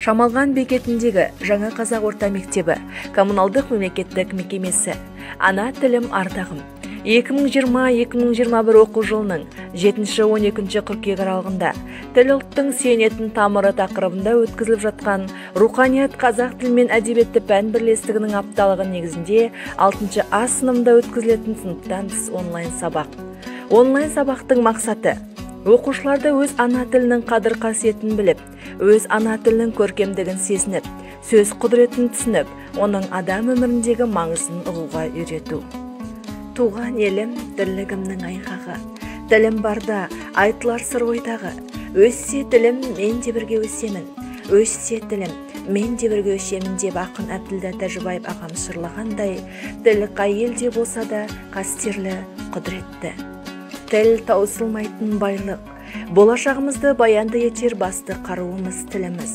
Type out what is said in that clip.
Шамалған бекетіндегі жаңа қазақ орта мектебі, коммуналдық мемлекеттік мекемесі. Ана тілім ардағым. 2020-2021 оқу жылының 7-12 қыркүйек аралығында тіл ұлттың сүйенетін тамыры тақырыбында өткізіліп жатқан руханият қазақ тіл мен әдебиеті пән бірлестігінің апталығы негізінде 6 А сыныбында өткізілетін сыныптан тыс онлайн сабақ. Онлайн сабақтың мақсаты оқушыларды өз ана тілінің қадір қасиетін біліп, өз ана тілінің көркемдігін сезініп, сөз құдіретін түсініп, оның адам өміріндегі маңызын ұғуға үйрету. Туған елім тірлігімнің айғағы, тілім барда айтылар сыр ойдағы. Өссе тілім, мен де бірге өсемін. Өссе тілім, мен де бірге өсемін деп ақын Әбділда Тәжібаев ағам жырлағандай, тіл қай елде болса да қастерлі, құдіретті. Тіл таусылмайтын байлық, болашағымызды баянды етер басты қаруымыз тіліміз.